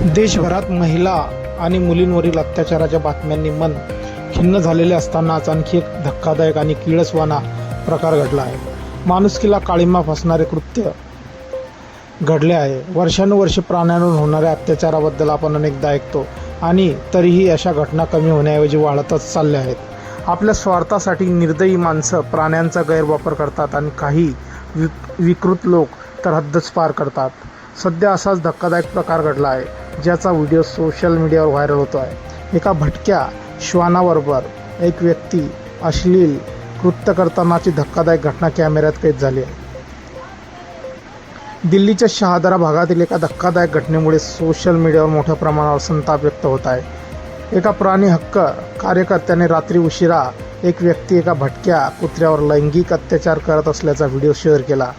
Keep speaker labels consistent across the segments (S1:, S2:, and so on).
S1: देशभरात महिला आणि मुलींवरील अत्याचाराच्या बातम्यांनी मन खिन्न झालेले असतानाच आणखी एक धक्कादायक आणि किळसवाना प्रकार घडला आहे. माणुसकीला काळिमा फासणारे कृत्य घडले आहे. वर्षानुवर्षे प्राण्यांवर होणाऱ्या अत्याचाराबद्दल आपण अनेकदा ऐकतो आणि तरीही अशा घटना कमी होण्याऐवजी वाढतच चालल्या आहेत. आपल्या स्वार्थासाठी निर्दयी माणसं प्राण्यांचा गैरवापर करतात आणि काही विकृत लोक तर हद्दच पार करतात. सध्या असाच धक्कादायक प्रकार घडला आहे, ज्याचा व्हिडिओ सोशल मीडियावर व्हायरल होतो आहे. एका भटक्या श्वानाबरोबर एक व्यक्ती अश्लील कृत्य करतानाची धक्कादायक घटना कॅमेऱ्यात कैद झाली आहे. दिल्लीच्या शहादरा भागातील एका धक्कादायक घटनेमुळे सोशल मीडियावर मोठ्या प्रमाणावर संताप व्यक्त होत आहे. एका प्राणी हक्क कार्यकर्त्याने रात्री उशिरा एक व्यक्ती एका भटक्या कुत्र्यावर लैंगिक अत्याचार करत असल्याचा व्हिडिओ शेअर केला.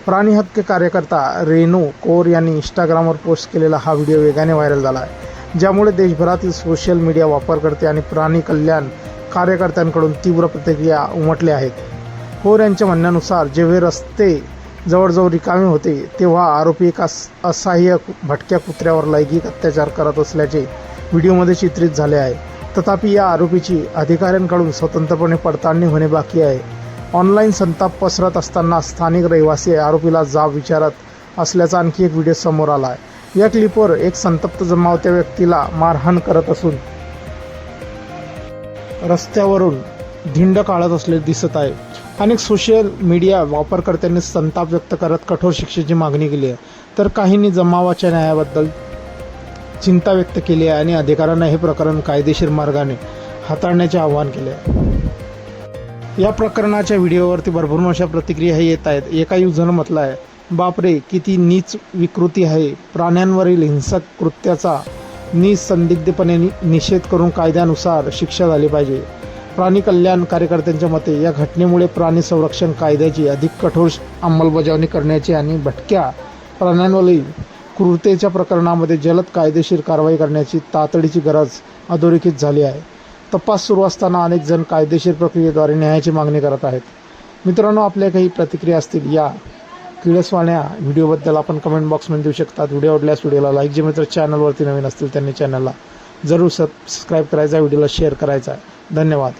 S1: प्राणी हक्क कार्यकर्ता रेणू कौर यांनी इंस्टाग्रामवर पोस्ट केलेला हा व्हिडिओ वेगाने व्हायरल झाला आहे, ज्यामुळे देशभरातील सोशल मीडिया वापरकर्ते आणि प्राणी कल्याण कार्यकर्त्यांकडून तीव्र प्रतिक्रिया उमटल्या आहेत. कौर यांच्या म्हणण्यानुसार जेव्हा रस्ते जवळजवळ रिकामे होते तेव्हा आरोपी एका असहाय्य भटक्या कुत्र्यावर लैंगिक अत्याचार करत असल्याचे व्हिडिओमध्ये चित्रित झाले आहे. तथापि या आरोपीची अधिकाऱ्यांकडून स्वतंत्रपणे पडताळणी होणे बाकी आहे. ऑनलाईन संताप पसरत असताना स्थानिक रहिवासी आरोपीला जाब विचारत असल्याचा आणखी एक व्हिडिओ समोर आला आहे. या क्लिपवर एक संतप्त जमाव त्या व्यक्तीला मारहाण करत असून रस्त्यावरून धिंड काढत असलेले दिसत आहे. अनेक सोशल मीडिया वापरकर्त्यांनी संताप व्यक्त करत कठोर शिक्षेची मागणी केली आहे, तर काहींनी जमावाच्या न्यायाबद्दल चिंता व्यक्त केली आहे आणि अधिकाऱ्यांना हे प्रकरण कायदेशीर मार्गाने हाताळण्याचे आवाहन केले आहे. या प्रकरणाच्या व्हिडिओवरती भरभरून अशा प्रतिक्रिया येत आहेत. एका युजरनं म्हटलं आहे, बापरे किती नीच विकृती आहे. प्राण्यांवरील हिंसक कृत्याचा निसंदिग्धपणे निषेध करून कायद्यानुसार शिक्षा झाली पाहिजे. प्राणी कल्याण कार्यकर्त्यांच्या मते या घटनेमुळे प्राणी संरक्षण कायद्याची अधिक कठोर अंमलबजावणी करण्याची आणि भटक्या प्राण्यांवरील क्रूरतेच्या प्रकरणामध्ये जलद कायदेशीर कारवाई करण्याची तातडीची गरज अधोरेखित झाली आहे. तपास सुरू असताना अनेक जण कायदेशीर प्रक्रियेद्वारे न्यायाची मागणी करत आहेत. मित्रांनो, आपल्या काही प्रतिक्रिया असतील या किळसवाण्या व्हिडिओबद्दल आपण कमेंट बॉक्समध्ये देऊ शकतात. व्हिडिओ आवडल्यास व्हिडिओला लाईक, जे मित्र चॅनलवरती नवीन असतील त्यांनी चॅनलला जरूर सबस्क्राईब करायचा, व्हिडिओला शेअर करायचा आहे. धन्यवाद.